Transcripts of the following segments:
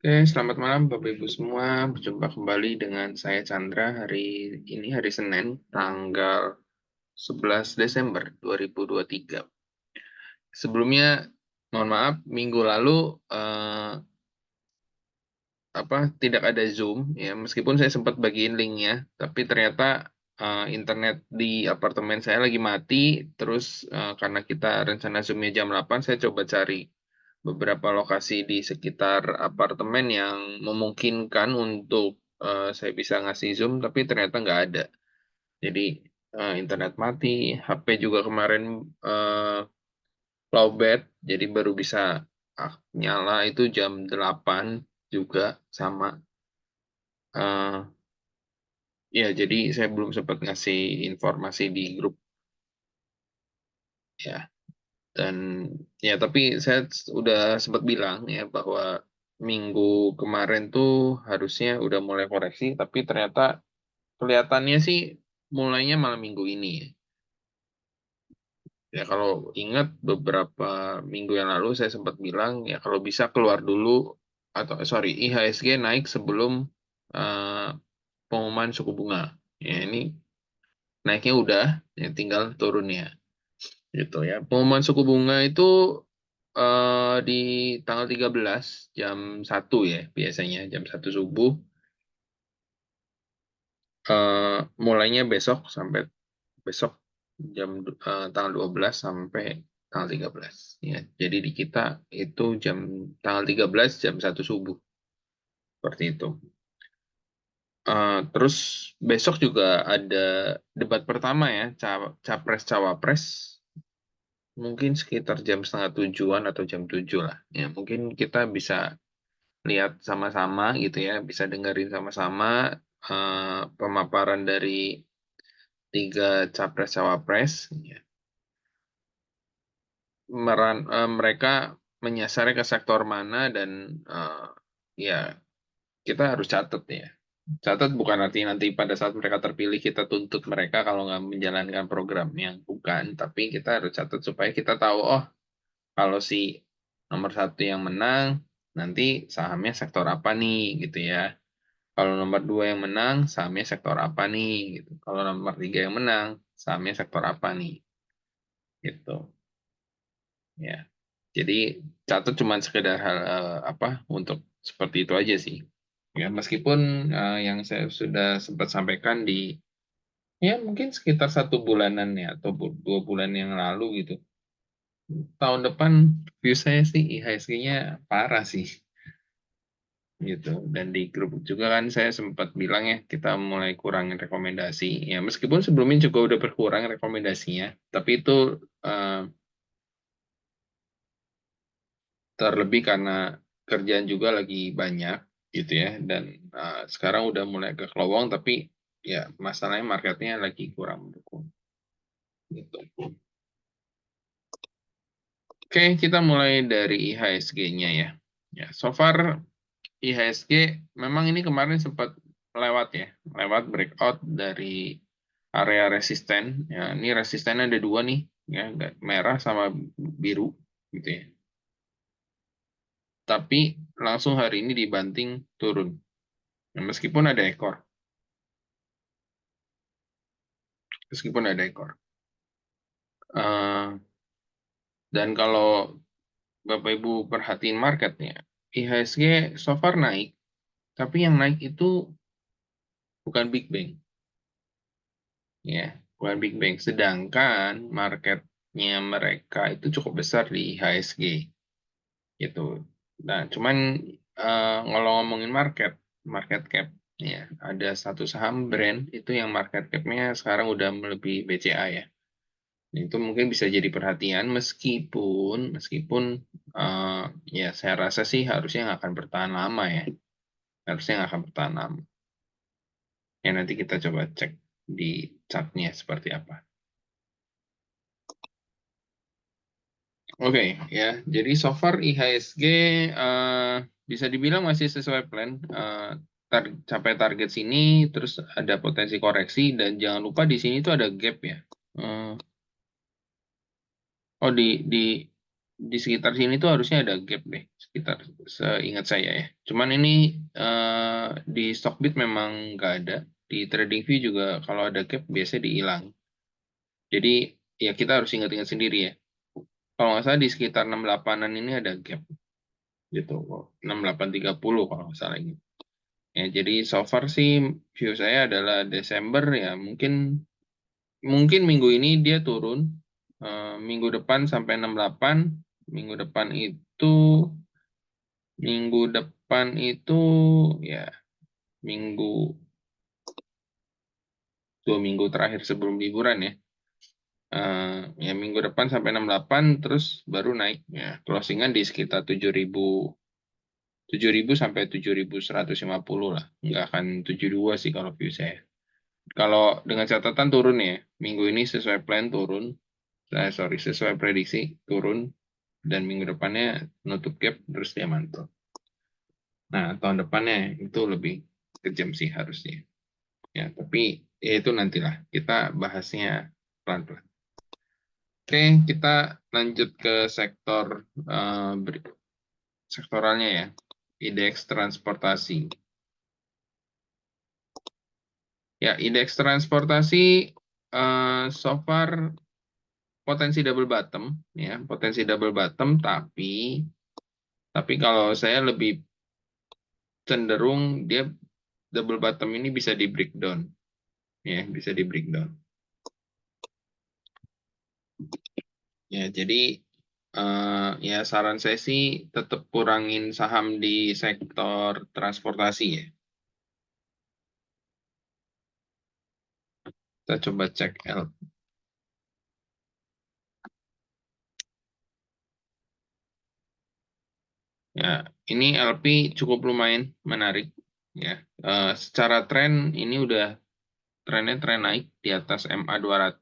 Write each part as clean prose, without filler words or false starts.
Oke, selamat malam Bapak Ibu semua. Berjumpa kembali dengan saya Chandra hari ini hari Senin tanggal 11 Desember 2023. Sebelumnya mohon maaf minggu lalu eh, tidak ada Zoom ya meskipun saya sempat bagiin linknya tapi ternyata internet di apartemen saya lagi mati terus karena kita rencana Zoomnya jam 8 saya coba cari beberapa lokasi di sekitar apartemen yang memungkinkan untuk saya bisa ngasih Zoom tapi ternyata nggak ada jadi internet mati HP juga kemarin eh, lowbat jadi baru bisa nyala itu jam 8 juga sama. Eh, ya, jadi saya belum sempat ngasih informasi di grup ya. Dan ya, tapi saya udah sempat bilang ya bahwa minggu kemarin tuh harusnya udah mulai koreksi, tapi ternyata kelihatannya sih mulainya malam minggu ini. Ya, kalau ingat beberapa minggu yang lalu saya sempat bilang ya kalau bisa keluar dulu atau sorry IHSG naik sebelum eh, pengumuman suku bunga. Ya, ini naiknya udah, ya tinggal turunnya gitu ya. Pengumuman suku bunga itu di tanggal 13 jam 1 ya, biasanya jam 1 subuh. Mulainya besok sampai besok tanggal 12 sampai tanggal 13 ya. Jadi di kita itu tanggal 13 jam 1 subuh seperti itu. Terus besok juga ada debat pertama ya, Capres-Cawapres. Mungkin sekitar jam 6:30 atau jam 7 lah. Ya, mungkin kita bisa lihat sama-sama gitu ya, bisa dengerin sama-sama pemaparan dari tiga capres-cawapres. Ya. Mereka menyasar ke sektor mana dan ya kita harus catat ya. Catat bukan arti nanti pada saat mereka terpilih kita tuntut mereka kalau nggak menjalankan program yang bukan, tapi kita harus catat supaya kita tahu oh kalau si nomor satu yang menang, nanti sahamnya sektor apa nih, gitu ya. Kalau nomor dua yang menang, sahamnya sektor apa nih, gitu. Kalau nomor tiga yang menang, sahamnya sektor apa nih, gitu. Ya. Jadi catat cuma sekedar hal apa untuk seperti itu aja sih. Ya, meskipun yang saya sudah sempat sampaikan di ya mungkin sekitar 1 bulanan ya atau 2 bulan yang lalu gitu. Tahun depan view saya sih IHSG-nya parah sih gitu. Dan di grup juga kan saya sempat bilang ya kita mulai kurangin rekomendasi. Ya meskipun sebelumnya juga udah berkurang rekomendasinya, tapi itu eh, terlebih karena kerjaan juga lagi banyak gitu ya. Dan sekarang udah mulai agak lowong, tapi ya masalahnya marketnya lagi kurang mendukung gitu. Oke, kita mulai dari IHSG-nya ya. Ya, so far IHSG memang ini kemarin sempat lewat ya, lewat breakout dari area resisten. Ya, ini resisten ada dua nih, ya, merah sama biru gitu ya. Tapi langsung hari ini dibanting turun. Nah, meskipun ada ekor. Eh, dan kalau Bapak Ibu perhatiin marketnya, IHSG so far naik, tapi yang naik itu bukan Big Bang. Ya, bukan Big Bang. Sedangkan marketnya mereka itu cukup besar di HSG gitu. Nah, cuman kalau ngomongin market cap, ya ada satu saham brand itu yang market capnya sekarang udah melebihi BCA ya. Itu mungkin bisa jadi perhatian meskipun eh, ya saya rasa sih harusnya nggak akan bertahan lama ya. Harusnya nggak akan bertahan lama. Ya nanti kita coba cek di chartnya seperti apa. Oke, ya. Jadi so far IHSG bisa dibilang masih sesuai plan. Capai target sini, terus ada potensi koreksi dan jangan lupa di sini tuh ada gap ya. Eh, oh di sekitar sini tuh harusnya ada gap deh, sekitar seingat saya ya. Cuman ini di Stockbit memang nggak ada. Di TradingView juga kalau ada gap biasanya dihilang. Jadi ya kita harus ingat-ingat sendiri ya. Kalau nggak salah di sekitar 68-an ini ada gap gitu. 6830 kalau nggak salah ini. Ya, jadi so far sih view saya adalah Desember ya mungkin minggu ini dia turun. Minggu depan sampai 68, minggu depan itu minggu depan itu ya minggu 2 minggu terakhir sebelum liburan ya. Ya minggu depan sampai 68 terus baru naik ya closingan di sekitar 7.000 sampai 7.150 lah. Nggak akan 72 sih kalau view saya. Kalau dengan catatan turun ya, minggu ini sesuai plan turun, sorry sesuai prediksi turun, dan minggu depannya nutup gap terus dia mantul. Nah tahun depannya itu lebih kejam sih harusnya. Ya tapi ya itu nantilah kita bahasnya pelan-pelan. Oke kita lanjut ke sektor sektoralnya ya, indeks transportasi. Ya indeks transportasi so far potensi double bottom ya potensi double bottom tapi kalau saya lebih cenderung dia double bottom ini bisa di breakdown ya bisa di breakdown ya jadi ya saran saya sih tetap kurangin saham di sektor transportasi ya. Kita coba cek L. Ya, ini LP cukup lumayan menarik ya. Secara tren ini udah trennya tren naik di atas MA200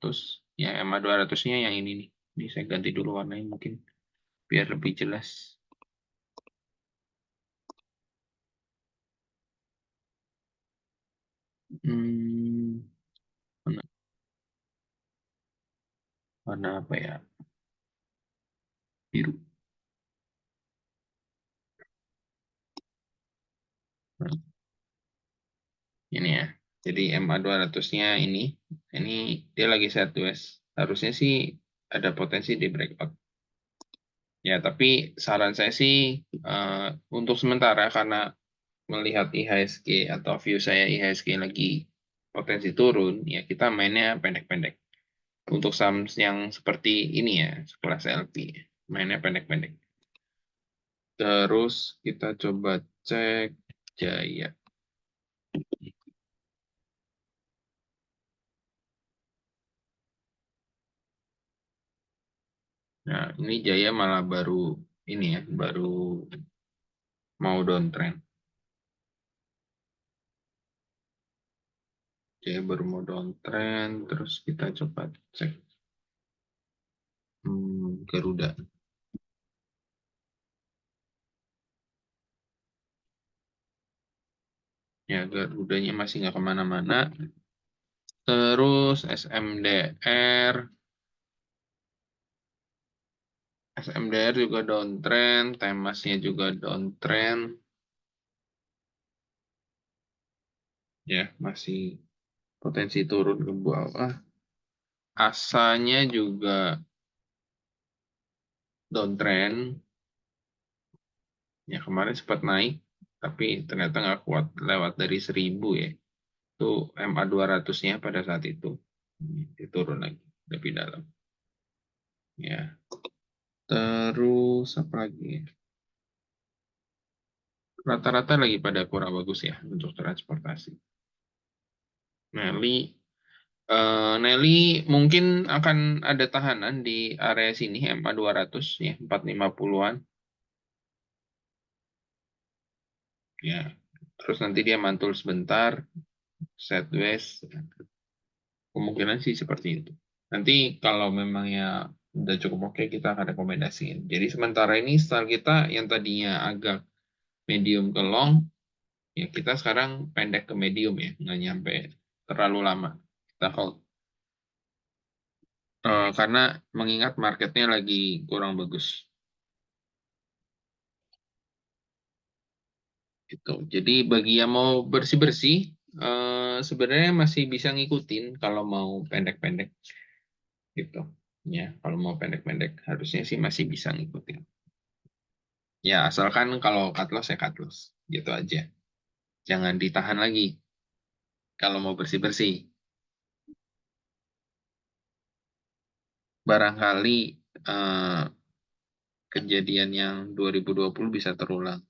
ya MA200-nya yang ini nih. Ini saya ganti dulu warnanya mungkin biar lebih jelas. Hmm, warna, warna apa ya? Biru. Nah, ini ya. Jadi MA200-nya ini dia lagi sideways. Harusnya sih ada potensi di breakout. Ya, tapi saran saya sih untuk sementara karena melihat IHSG atau view saya IHSG lagi potensi turun, ya kita mainnya pendek-pendek. Untuk saham yang seperti ini ya, sekelas LP, mainnya pendek-pendek. Terus kita coba cek Jaya. Nah, ini Jaya malah baru ini ya, baru mau downtrend. Jaya baru mau downtrend, terus kita coba cek Garuda. Ya, Garudanya masih nggak kemana-mana. Terus SMDR. SMDR juga downtrend, Temasnya juga downtrend. Ya, masih potensi turun ke bawah. Asanya juga downtrend. Ya, kemarin sempat naik, tapi ternyata nggak kuat lewat dari 1.000 ya. Itu MA200-nya pada saat itu. Turun lagi lebih dalam. Ya, terus apa lagi? Rata-rata lagi pada kurang bagus ya untuk transportasi. Nelly, Nelly mungkin akan ada tahanan di area sini MA200 ya 450-an ya. Terus nanti dia mantul sebentar, sideways. Kemungkinan sih seperti itu. Nanti kalau memang ya udah cukup oke kita akan rekomendasiin. Jadi sementara ini style kita yang tadinya agak medium ke long, ya kita sekarang pendek ke medium ya, nggak nyampe terlalu lama. Kita hold. Karena mengingat marketnya lagi kurang bagus. Gitu. Jadi bagi yang mau bersih-bersih, sebenarnya masih bisa ngikutin kalau mau pendek-pendek gitu. Ya, kalau mau pendek-pendek harusnya sih masih bisa ngikutin. Ya, asalkan kalau cut loss ya cut loss. Gitu aja. Jangan ditahan lagi kalau mau bersih-bersih. Barangkali eh, kejadian yang 2020 bisa terulang.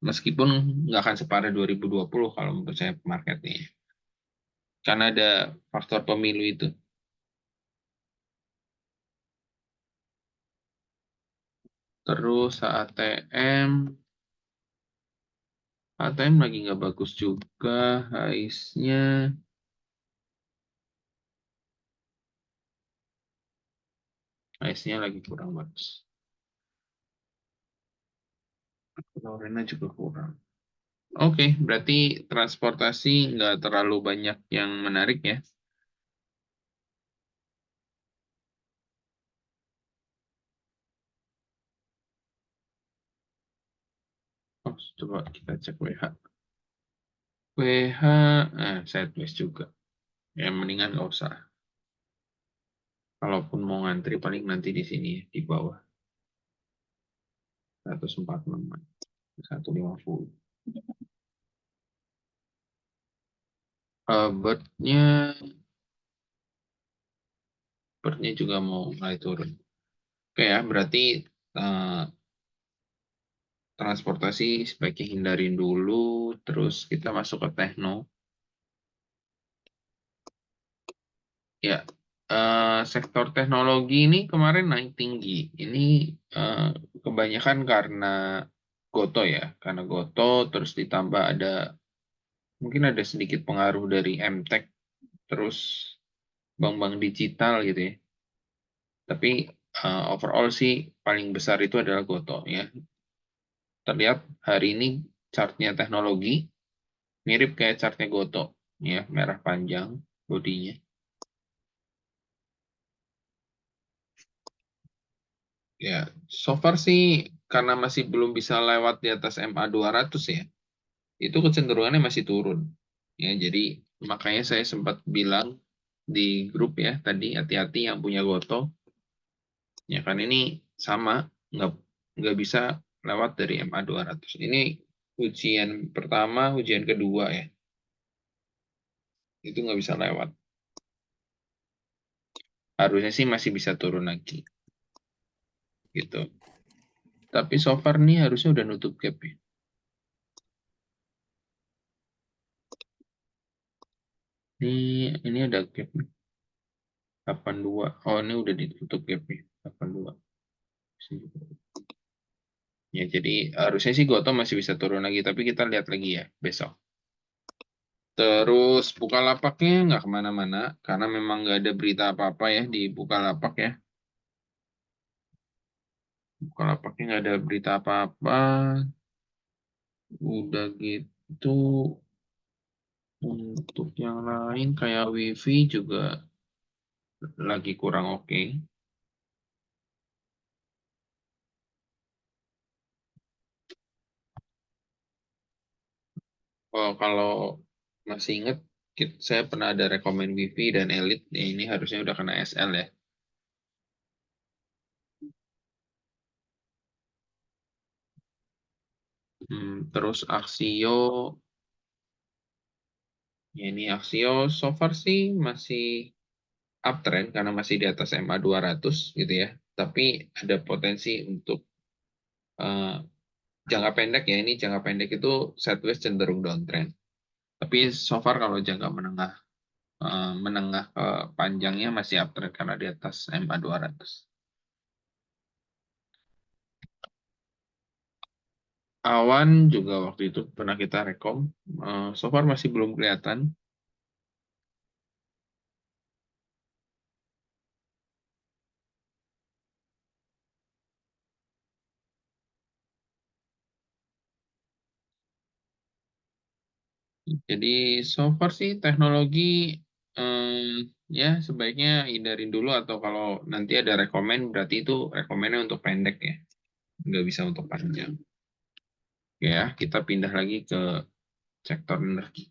Meskipun nggak akan separah 2020 kalau menurut saya marketnya. Karena ada faktor pemilu itu. Terus ATM, ATM lagi nggak bagus juga, HIS-nya lagi kurang bagus. Lorena juga kurang. Oke, berarti transportasi nggak terlalu banyak yang menarik ya. Oh, coba kita cek WH. WH, sideways juga. Ya, mendingan nggak usah. Kalaupun mau ngantri, paling nanti di sini ya, di bawah. 146, 150. Bird-nya, bird-nya juga mau mulai turun. Oke ya, berarti eh, transportasi sebaiknya hindarin dulu, terus kita masuk ke tekno. Ya, sektor teknologi ini kemarin naik tinggi. Ini eh, kebanyakan karena Goto ya, karena Goto terus ditambah ada mungkin ada sedikit pengaruh dari MTech, terus bank-bank digital gitu ya. Tapi overall sih paling besar itu adalah Goto ya. Terlihat hari ini chartnya teknologi mirip kayak chartnya Goto ya, merah panjang bodinya. Ya, so far sih karena masih belum bisa lewat di atas MA 200 ya, itu kecenderungannya masih turun. Ya, jadi makanya saya sempat bilang di grup ya tadi hati-hati yang punya Goto. Ya kan ini sama nggak nggak bisa lewat dari MA 200. Ini ujian pertama, ujian kedua ya. Itu nggak bisa lewat. Harusnya sih masih bisa turun lagi gitu. Tapi so far nih harusnya udah nutup gap ya. Ini ada gap nih. 82. Oh, ini udah ditutup gap nih. 82. Ya, jadi harusnya sih Gotham masih bisa turun lagi, tapi kita lihat lagi ya besok. Terus Bukalapaknya nggak kemana-mana, karena memang nggak ada berita apa-apa ya di Bukalapak ya. Bukalapaknya nggak ada berita apa-apa. Udah gitu, untuk yang lain kayak WiFi juga lagi kurang oke. Oh, kalau masih inget, saya pernah ada rekomend WiFi dan Elite. Ya, ini harusnya udah kena SL ya. Terus Axio, ya ini Axio so far sih masih uptrend karena masih di atas MA 200 gitu ya. Tapi ada potensi untuk eh, jangka pendek ya. Ini jangka pendek itu sideways cenderung downtrend. Tapi so far kalau jangka menengah menengah ke panjangnya masih uptrend karena di atas MA 200. Awan juga waktu itu pernah kita rekom. So far masih belum kelihatan. Jadi so far sih teknologi ya sebaiknya hindarin dulu atau kalau nanti ada rekomen berarti itu rekomennya untuk pendek ya, nggak bisa untuk panjang. Oke ya, kita pindah lagi ke sektor energi.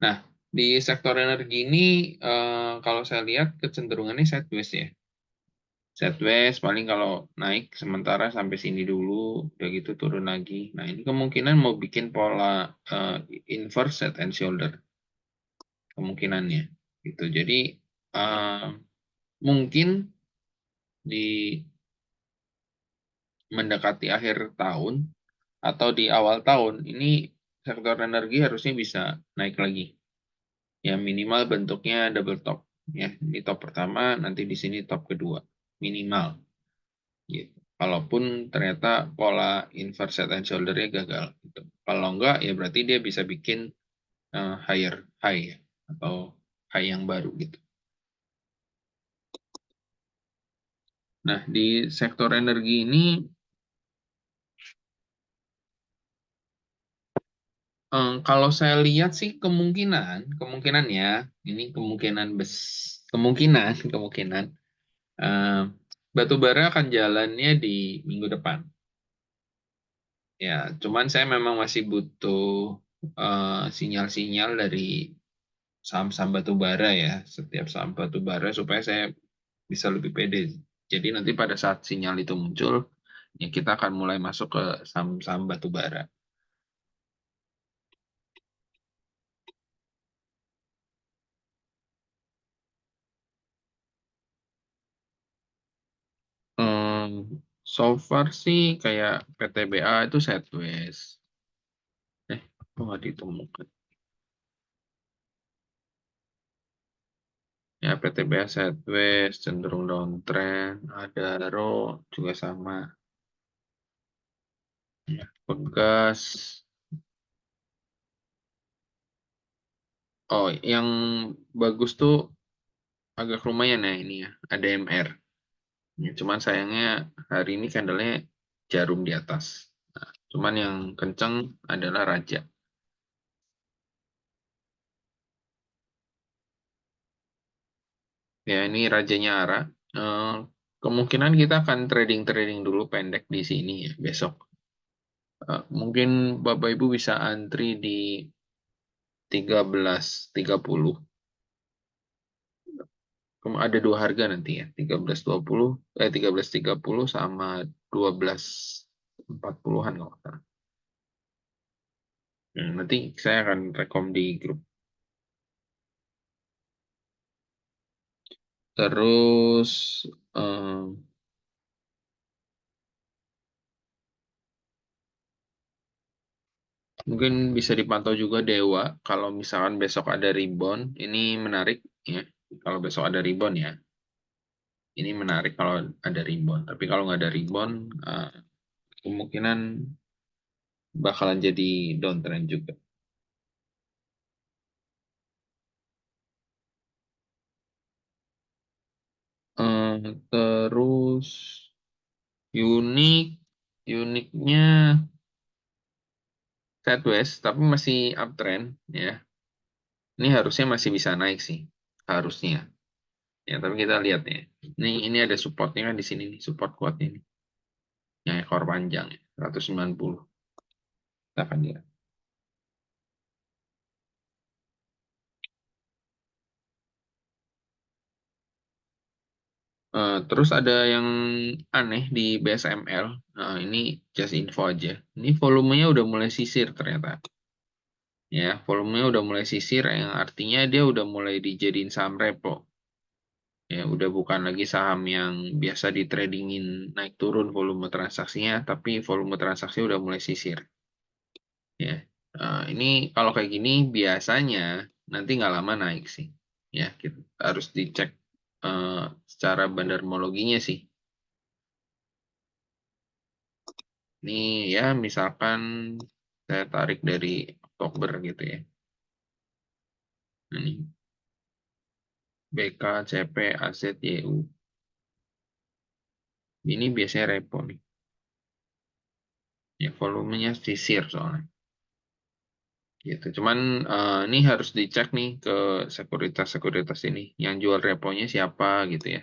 Nah, di sektor energi ini kalau saya lihat kecenderungannya sideways ya. Sideways paling kalau naik sementara sampai sini dulu, udah gitu turun lagi. Nah, ini kemungkinan mau bikin pola inverse head and shoulder kemungkinannya. Gitu. Jadi eh, mungkin di mendekati akhir tahun atau di awal tahun ini sektor energi harusnya bisa naik lagi. Ya minimal bentuknya double top. Ya, ini top pertama, nanti di sini top kedua. Minimal. Gitu. Kalaupun ternyata pola inverse head and shoulder-nya gagal. Gitu. Kalau enggak, ya berarti dia bisa bikin higher high ya, atau high yang baru gitu. Nah, di sektor energi ini kalau saya lihat sih kemungkinan ya, ini kemungkinan eh, batu bara akan jalannya di minggu depan. Ya, cuman saya memang masih butuh sinyal-sinyal dari saham-saham batu bara ya, setiap saham batu bara supaya saya bisa lebih pede. Jadi nanti pada saat sinyal itu muncul, ya kita akan mulai masuk ke saham-saham batu bara. Hmm, so far sih kayak PTBA itu sideways. Kok nggak ditemukan? Ya, PTBA sideways, cenderung downtrend. Adaro juga sama. Ya, Pegas. Oh, yang bagus tuh agak lumayan ya ini ya. ADMR. Ya, cuman sayangnya hari ini candlenya jarum di atas. Nah, cuman yang kenceng adalah Raja. Ya, ini Rajanya Ara. Eh, Kemungkinan kita akan trading-trading dulu pendek di sini ya besok. Mungkin Bapak Ibu bisa antri di 13.30. Ada dua harga nanti ya, 13.30 sama 12.40-an kalau nggak salah. Nanti saya akan rekom di grup. Terus eh, mungkin bisa dipantau juga Dewa kalau misalkan besok ada rebound, ini menarik ya. Kalau besok ada rebound ya, ini menarik kalau ada rebound. Tapi kalau nggak ada rebound, kemungkinan bakalan jadi downtrend juga. Terus unik, uniknya sideways, tapi masih uptrend ya. Ini harusnya masih bisa naik sih, harusnya. Ya, tapi kita lihat ya. Ini ada supportnya kan di sini nih, support kuat ini, yang ekor panjang ya, 190. Kita akan lihat. Terus ada yang aneh di BSML. Nah, ini just info aja. Ini volumenya udah mulai sisir ternyata. Ya, volumenya udah mulai sisir, yang artinya dia udah mulai dijadiin saham repo. Ya, udah bukan lagi saham yang biasa di tradingin naik turun volume transaksinya, tapi volume transaksi udah mulai sisir. Ya, ini kalau kayak gini biasanya nanti nggak lama naik sih. Ya, kita harus dicek eh, secara bandarmologinya sih. Ini ya misalkan saya tarik dari Oktober gitu ya. Ini BK, CP, AZYU. Ini biasanya repo nih. Ya, volumenya sisir soalnya. Gitu. Cuman ini harus dicek nih ke sekuritas-sekuritas ini. Yang jual reponya siapa gitu ya.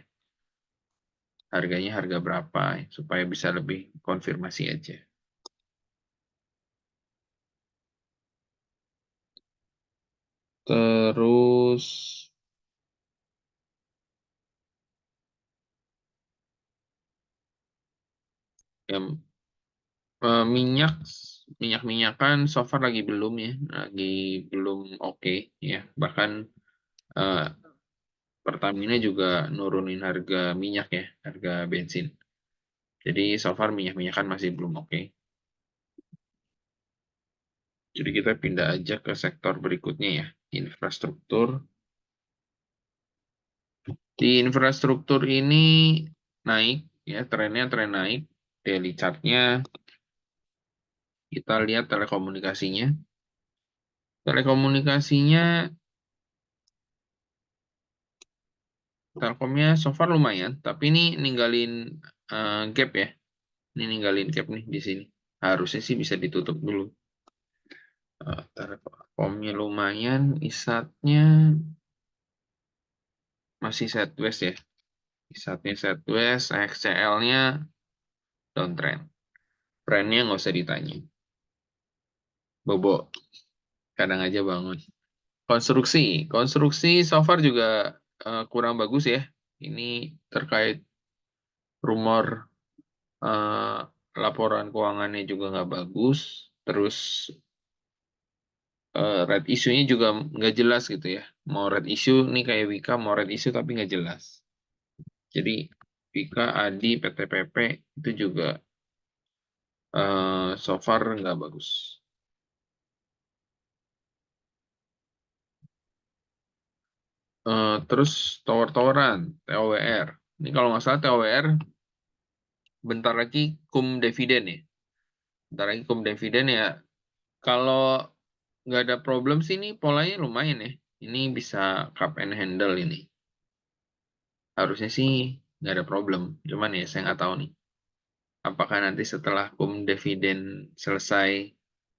Harganya harga berapa ya, supaya bisa lebih konfirmasi aja. Terus ya, minyak-minyakan so far lagi belum ya, lagi belum oke ya. Bahkan eh, Pertamina juga nurunin harga minyak ya, harga bensin. Jadi so far minyak-minyakan masih belum oke. Jadi kita pindah aja ke sektor berikutnya ya, infrastruktur. Di infrastruktur ini naik ya, trennya tren naik. Daily chart-nya kita lihat telekomunikasinya. Telekomunikasinya, Telkomnya so far lumayan, tapi ini ninggalin gap ya. Ini ninggalin gap nih di sini. Harusnya sih bisa ditutup dulu. Telkomnya lumayan, isatnya masih sideways ya. Isatnya sideways, XCL-nya downtrend. Trendnya nggak usah ditanya. Bobo, kadang aja bangun. Konstruksi so far juga kurang bagus ya. Ini terkait rumor eh, laporan keuangannya juga nggak bagus. Terus red issue-nya juga nggak jelas gitu ya. Mau red issue nih kayak Wika mau red issue tapi nggak jelas. Jadi Wika, Adi, PTPP itu juga so far nggak bagus. Terus tower-toweran, TOWR. Ini kalau nggak salah TOWR bentar lagi cum dividen ya. Bentar lagi cum dividen ya. Kalau nggak ada problem sih ini polanya lumayan ya. Ini bisa cup and handle ini. Harusnya sih nggak ada problem. Cuman ya saya nggak tahu nih. Apakah nanti setelah cum dividen selesai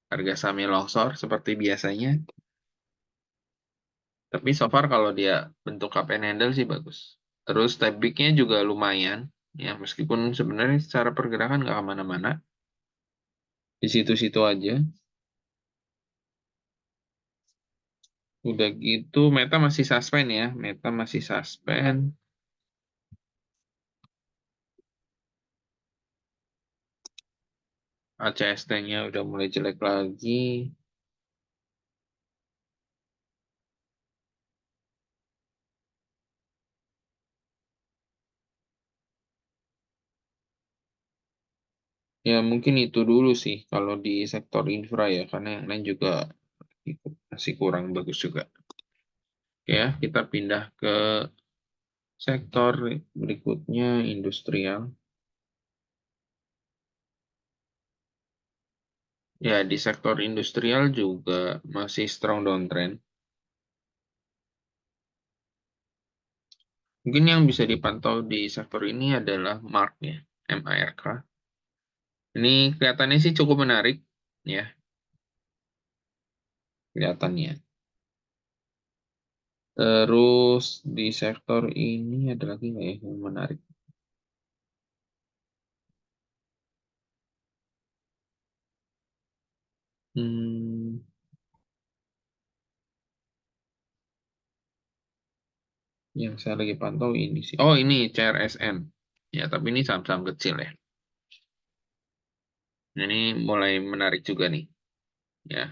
harga sahamnya longsor seperti biasanya. Tapi so far kalau dia bentuk cup and handle sih bagus. Terus tebiknya juga lumayan. Ya meskipun sebenarnya secara pergerakan nggak kemana-mana. Di situ-situ aja. Udah gitu Meta masih suspend ya. Meta masih suspend. ACST-nya udah mulai jelek lagi. Ya mungkin itu dulu sih kalau di sektor infra ya. Karena yang lain juga masih kurang bagus juga. Ya, kita pindah ke sektor berikutnya industrial. Ya, di sektor industrial juga masih strong downtrend. Mungkin yang bisa dipantau di sektor ini adalah MARK ya, MARK. Ini kelihatannya sih cukup menarik ya, kelihatannya. Terus di sektor ini ada lagi nggak ya yang menarik? Hmm, yang saya lagi pantau ini sih. Oh ini CRSN. Ya, tapi ini saham-saham kecil ya. Ini mulai menarik juga nih. Ya,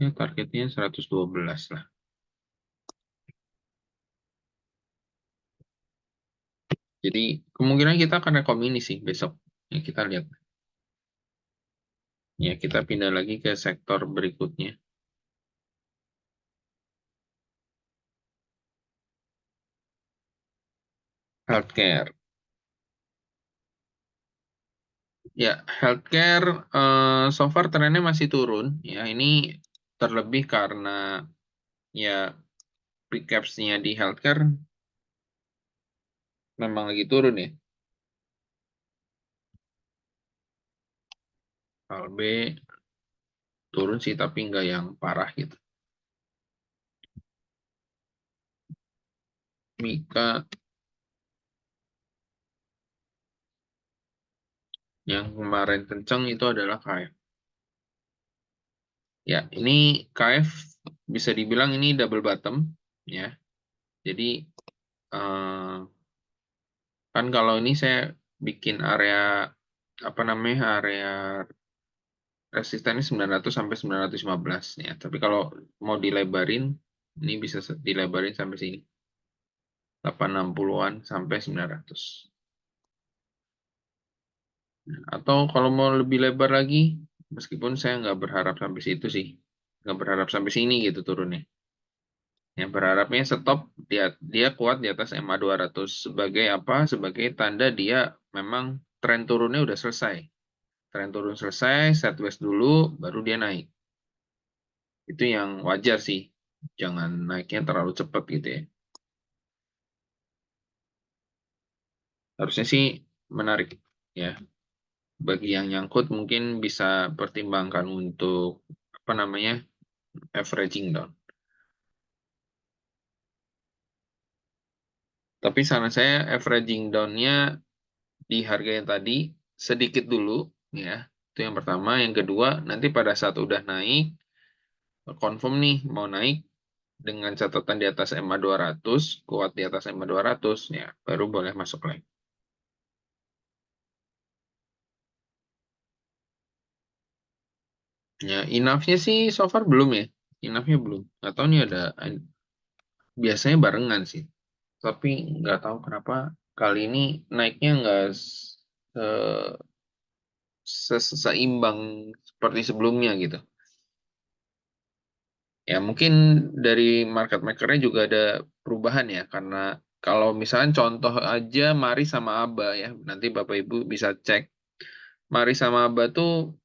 ya targetnya 112 lah. Jadi kemungkinan kita akan rekom ini sih besok. Ya, kita lihat. Ya, kita pindah lagi ke sektor berikutnya. Healthcare. Ya, healthcare so far trennya masih turun. Ya, ini terlebih karena ya recaps-nya di healthcare memang lagi turun ya. Kalbe turun sih tapi nggak yang parah gitu. Mika yang kemarin kenceng itu adalah KF. Ya, ini KF bisa dibilang ini double bottom ya. Jadi eh, kan kalau ini saya bikin area apa namanya area resistennya 900 sampai 915 ya. Tapi kalau mau dilebarin ini bisa dilebarin sampai sini. 860-an sampai 900. Atau kalau mau lebih lebar lagi, meskipun saya nggak berharap sampai situ sih. Nggak berharap sampai sini gitu turunnya. Yang berharapnya stop dia kuat di atas MA200 sebagai apa? Sebagai tanda dia memang tren turunnya udah selesai. Tren turun selesai, sideways dulu, baru dia naik. Itu yang wajar sih. Jangan naiknya terlalu cepat gitu ya. Harusnya sih menarik ya. Bagi yang nyangkut mungkin bisa pertimbangkan untuk apa namanya averaging down. Tapi saran saya averaging down-nya di harga yang tadi sedikit dulu ya. Itu yang pertama. Yang kedua, nanti pada saat udah naik, confirm nih mau naik dengan catatan di atas MA200, kuat di atas MA200 ya, baru boleh masuk lagi. Ya, enough-nya sih so far belum ya. Enough-nya belum. Nggak tahu nih ada biasanya barengan sih. Tapi nggak tahu kenapa kali ini naiknya nggak seimbang seperti sebelumnya gitu. Ya mungkin dari market makernya juga ada perubahan ya karena kalau misalnya contoh aja Mari sama Aba ya nanti Bapak Ibu bisa cek Mari sama Aba tuh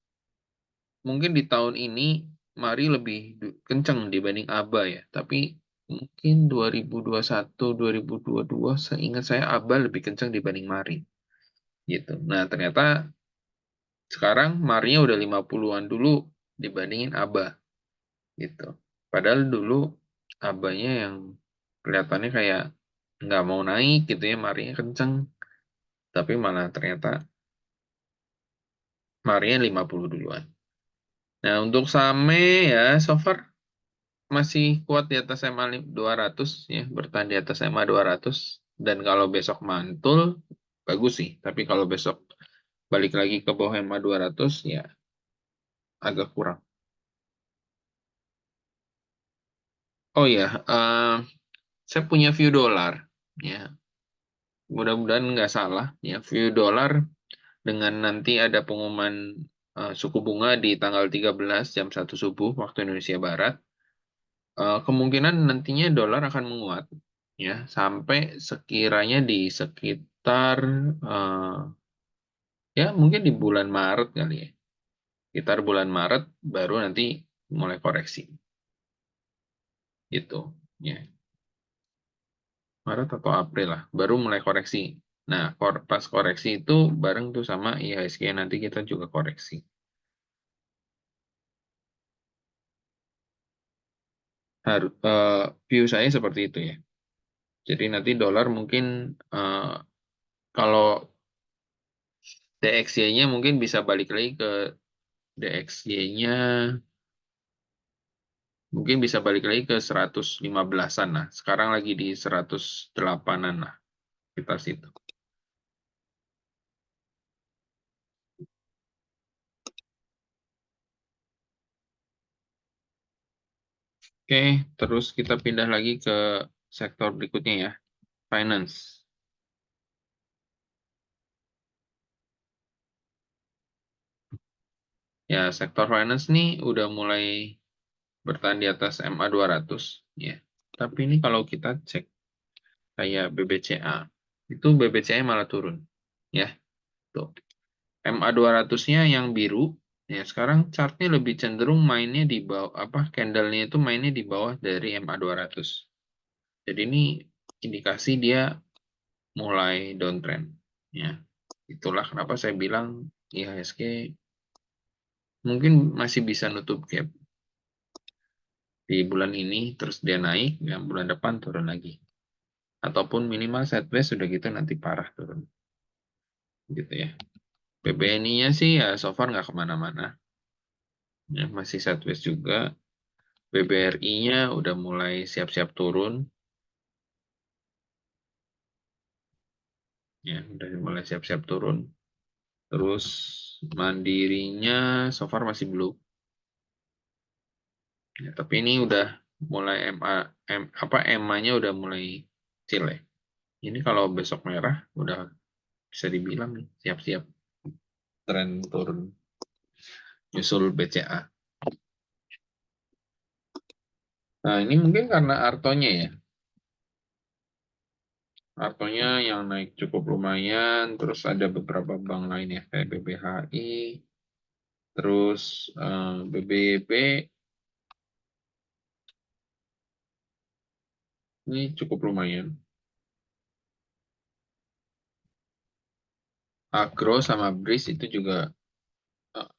mungkin di tahun ini Mari lebih kenceng dibanding Aba ya tapi mungkin 2021 2022 seingat saya Aba lebih kenceng dibanding Mari gitu. Nah ternyata sekarang Marinya udah 50-an dulu dibandingin Aba gitu. Padahal dulu abahnya yang kelihatannya kayak nggak mau naik gitu ya, marinya kenceng. Tapi malah ternyata marinya 50 duluan. Nah, untuk Same ya, so far masih kuat di atas MA 200 ya, bertahan di atas MA 200. Dan kalau besok mantul, bagus sih. Tapi kalau besok balik lagi ke bawah MA 200 ya agak kurang. Oh ya, saya punya view dolar. Ya, mudah-mudahan nggak salah. Ya, view dolar dengan nanti ada pengumuman suku bunga di tanggal 13 jam 1 subuh waktu Indonesia Barat, kemungkinan nantinya dolar akan menguat ya sampai sekiranya di sekitar eh, ya mungkin di bulan Maret kali ya. Sekitar bulan Maret baru nanti mulai koreksi. Itu ya. Maret atau April lah baru mulai koreksi. Nah, pas koreksi itu bareng tuh sama IHSG nanti kita juga koreksi. View saya seperti itu ya. Jadi nanti dolar mungkin kalau DXY-nya mungkin bisa balik lagi ke DXY-nya mungkin bisa balik lagi ke 115-an lah. Sekarang lagi di 108-an lah kita situ. Oke, terus kita pindah lagi ke sektor berikutnya ya, finance. Ya, sektor finance nih udah mulai bertahan di atas MA 200 ya. Tapi ini kalau kita cek kayak BBCA, itu BBCA malah turun. Ya, tuh. MA 200-nya yang biru, ya sekarang chartnya lebih cenderung mainnya di bawah, apa, candle-nya itu mainnya di bawah dari MA 200. Jadi ini indikasi dia mulai downtrend. Ya, itulah kenapa saya bilang IHSG mungkin masih bisa nutup gap di bulan ini, terus dia naik, ya bulan depan turun lagi. ataupun minimal sideways sudah gitu nanti parah turun gitu ya. PBNI-nya sih ya so far nggak kemana-mana ya, masih sideways juga. BBRI-nya udah mulai siap-siap turun ya, udah mulai siap-siap turun. Terus Mandirinya so far masih belum ya, tapi ini udah mulai EMA-nya udah mulai kecil ya. Ini kalau besok merah udah bisa dibilang nih siap-siap tren turun nyusul BCA. Nah, ini mungkin karena Artonya ya. Artonya yang naik cukup lumayan, terus ada beberapa bank lain ya, kayak BBHI, terus BBB, ini cukup lumayan. Agro sama BRIS itu juga eh,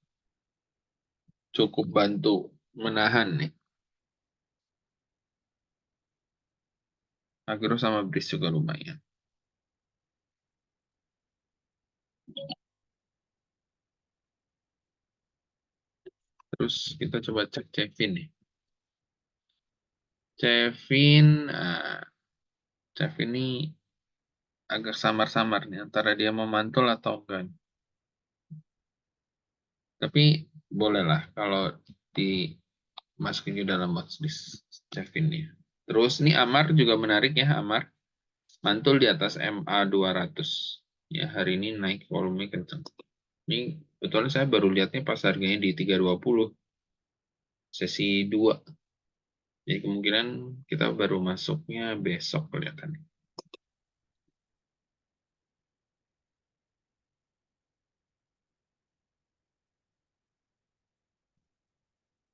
cukup bantu menahan nih. Agro sama BRIS juga lumayan. Terus kita coba cek Cevin nih. Cevin, Cevin ini agak samar-samar nih antara dia mau mantul atau enggak. Tapi bolehlah kalau dimasukin ke dalam watchlist Cevin nih. Terus ini Amar juga menarik ya, Amar mantul di atas MA 200. Ya, hari ini naik volume kencang. Ini betulnya saya baru lihatnya pas harganya di 320 sesi 2. Jadi kemungkinan kita baru masuknya besok kelihatannya.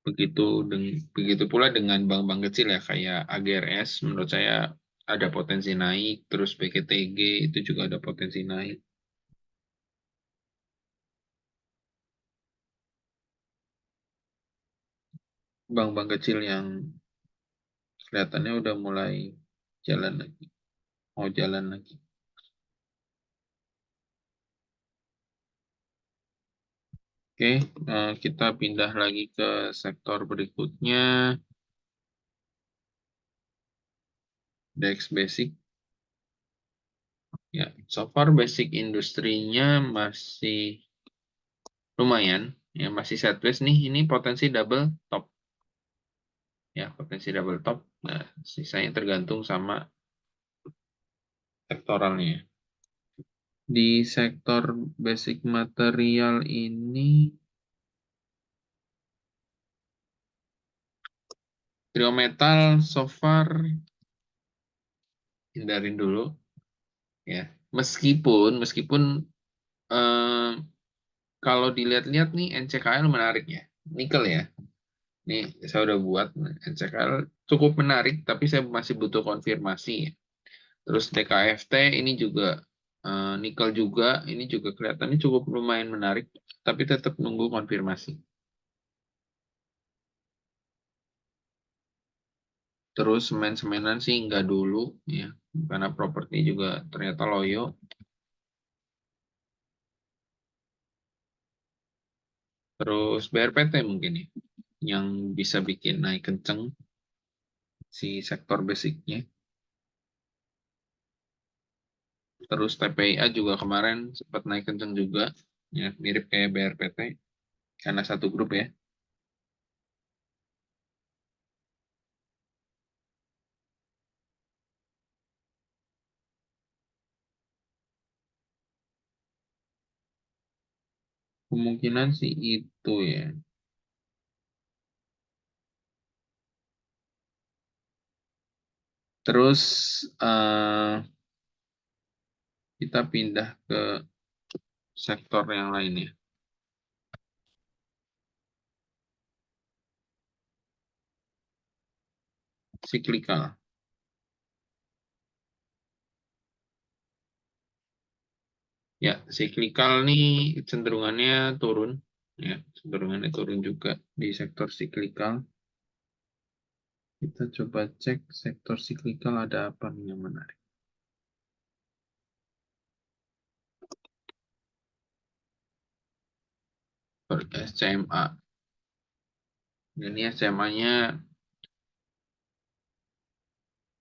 Begitu pula dengan bank-bank kecil ya kayak AGRS menurut saya ada potensi naik, terus BKTG itu juga ada potensi naik. Bank-bank kecil yang kelihatannya udah mulai jalan lagi, mau jalan lagi. Oke, kita pindah lagi ke sektor berikutnya, DEX Basic. Ya, so far basic industrinya masih lumayan, ya masih sideways nih. Ini potensi double top, ya potensi double top. Nah, sisanya tergantung sama sektoralnya. Di sektor basic material ini, trio metal so far hindarin dulu, ya. Meskipun eh, kalau dilihat-lihat nih NCKL menarik ya, nikel ya. Nih saya udah buat NCKL cukup menarik, tapi saya masih butuh konfirmasi ya. Terus DKFT ini juga nikel juga, ini juga kelihatannya cukup lumayan menarik, tapi tetap nunggu konfirmasi. Terus semen-semenan sih nggak dulu ya, karena properti juga ternyata loyo. Terus BRPT mungkin ya, yang bisa bikin naik kenceng si sektor basicnya. Terus TPIA juga kemarin sempat naik kenceng juga, ya mirip kayak BRPT karena satu grup ya. Kemungkinan sih itu ya. Terus kita pindah ke sektor yang lainnya, siklikal. Ya, siklikal nih cenderungannya turun. Ya, cenderungannya turun juga di sektor siklikal. Kita coba cek sektor siklikal ada apa nih yang menarik. SCMA. Ini SCMA-nya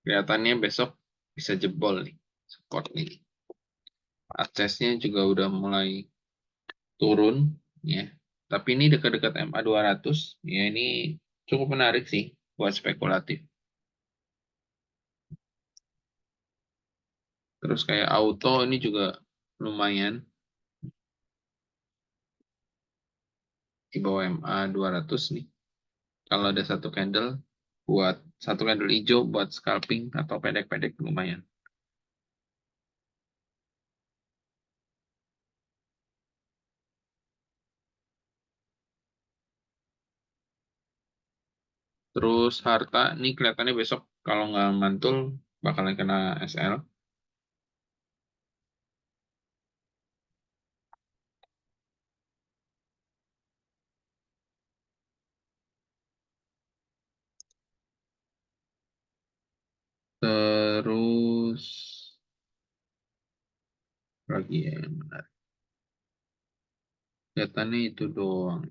kelihatannya besok bisa jebol nih, support nih. Aksesnya juga udah mulai turun, ya. Tapi ini dekat-dekat MA 200, ya ini cukup menarik sih buat spekulatif. Terus kayak auto ini juga lumayan di bawah MA 200 nih. Kalau ada satu candle hijau buat scalping atau pendek-pendek lumayan. Terus harta ini kelihatannya besok kalau nggak mantul bakalan kena SL. Terus lagi ya yang menarik. Kelihatannya itu doang.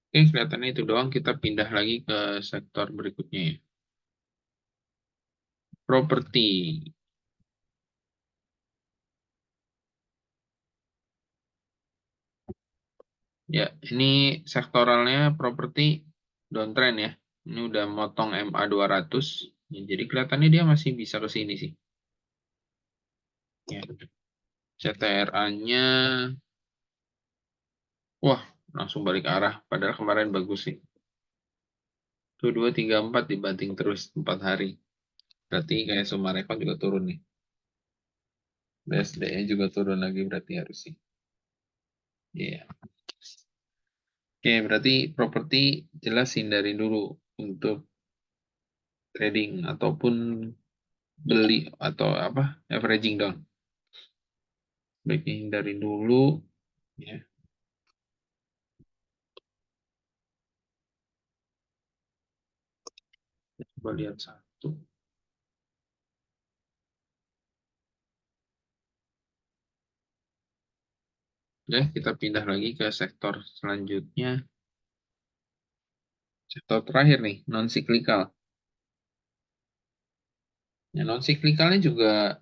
Oke, kelihatannya itu doang. Kita pindah lagi ke sektor berikutnya ya. Properti. Ya, ini sektoralnya properti downtrend ya. Ini udah motong MA 200. Ya, jadi kelihatannya dia masih bisa ke sini sih. Ya. CTRA-nya, wah, langsung balik arah. Padahal kemarin bagus sih. Tuh 2, 3, 4 dibanting terus 4 hari. Berarti kayak Sumarekon juga turun nih. BSD-nya juga turun lagi berarti harus sih. Iya. Oke, berarti properti jelas hindari dulu untuk trading ataupun beli atau apa averaging down. Baiknya hindari dulu ya. Coba lihat satu. Ya, kita pindah lagi ke sektor selanjutnya. Sektor terakhir nih, non cyclical. Ya, non cyclicalnya juga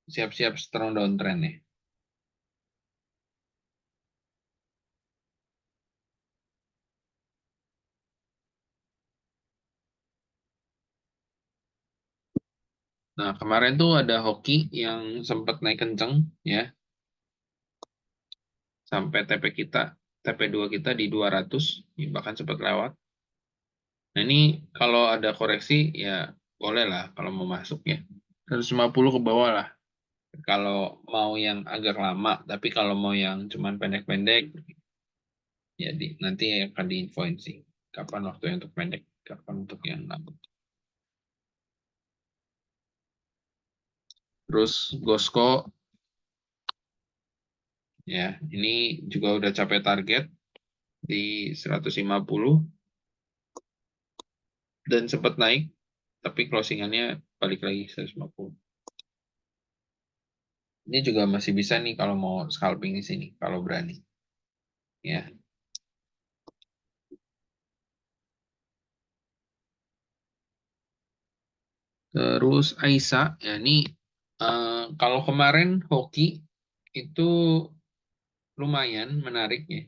siap-siap strong downtrend ya. Nah, kemarin tuh ada hoki yang sempat naik kenceng ya, sampai TP2 kita di 200, bahkan sempat lewat. Nah, ini kalau ada koreksi ya boleh lah kalau mau masuk ya. 150 ke bawah lah. Kalau mau yang agak lama, tapi kalau mau yang cuman pendek-pendek, ya nanti akan diinfoin sih. Kapan waktu yang untuk pendek, kapan untuk yang lama. Terus Gosko, ya ini juga udah capai target di 150 dan sempat naik, tapi closingannya balik lagi 150. Ini juga masih bisa nih kalau mau scalping di sini, kalau berani. Ya. Terus Aisyah, ya ini kalau kemarin hoki itu lumayan menarik ya.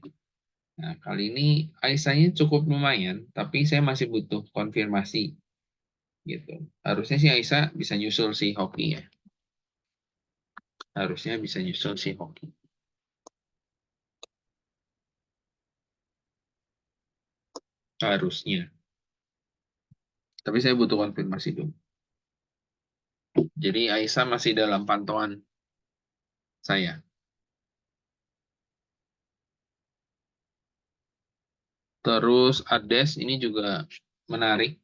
Nah, kali ini Aisyahnya cukup lumayan, tapi saya masih butuh konfirmasi gitu. Harusnya sih Aisyah bisa nyusul si hoki ya. Harusnya bisa nyusul si hoki. Harusnya. Tapi saya butuh konfirmasi dulu. Jadi Aisyah masih dalam pantauan saya. Terus Ades ini juga menarik.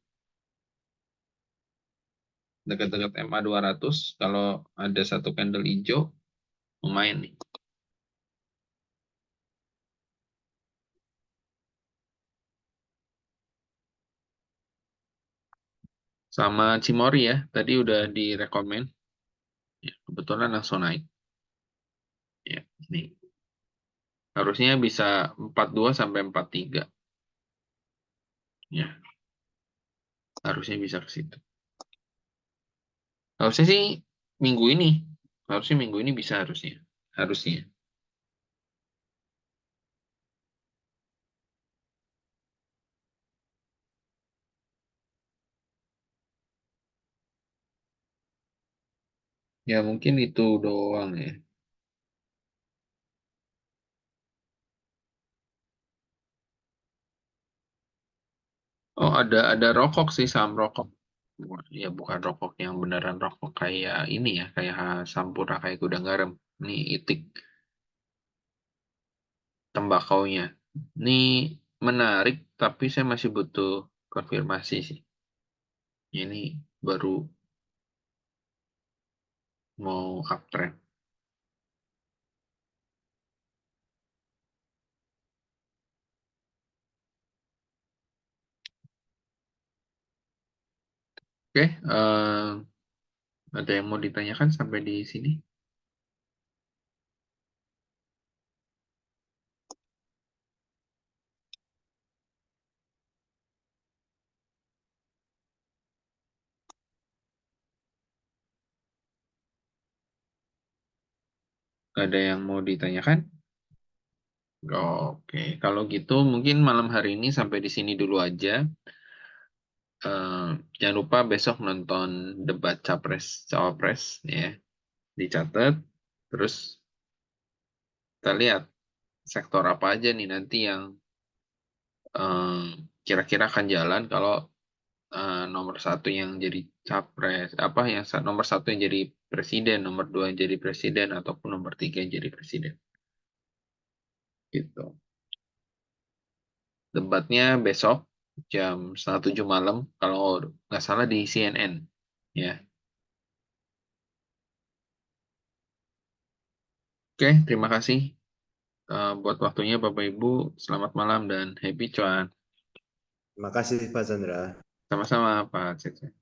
Dekat-dekat MA 200. Kalau ada satu candle hijau, lumayan nih. Sama Cimori ya, tadi udah direkomend. Ya, kebetulan langsung naik. Nih, harusnya bisa 42 sampai 43. Ya, harusnya bisa ke situ. Harusnya sih minggu ini. Harusnya minggu ini bisa harusnya. Harusnya. Ya mungkin itu doang ya. Oh, ada rokok sih, saham rokok. Ya bukan rokok yang beneran rokok kayak ini ya, kayak Sampurna, kayak Gudang Garam. Ini itik tembakaunya. Ini menarik, tapi saya masih butuh konfirmasi sih. Ini baru mau uptrend. Oke, ada yang mau ditanyakan sampai di sini? Ada yang mau ditanyakan? Oke, kalau gitu mungkin malam hari ini sampai di sini dulu aja. Eh, jangan lupa besok nonton debat capres cawapres ya, dicatat. Terus kita lihat sektor apa aja nih nanti yang eh, kira-kira akan jalan kalau nomor satu yang jadi capres, apa yang nomor satu yang jadi presiden, nomor dua yang jadi presiden, ataupun nomor tiga yang jadi presiden. Gitu. Debatnya besok jam 6:30 malam, kalau nggak salah di CNN. Ya, oke, terima kasih buat waktunya Bapak Ibu. Selamat malam dan happy cuan. Terima kasih Pak Chandra. Sama-sama Pak Cece.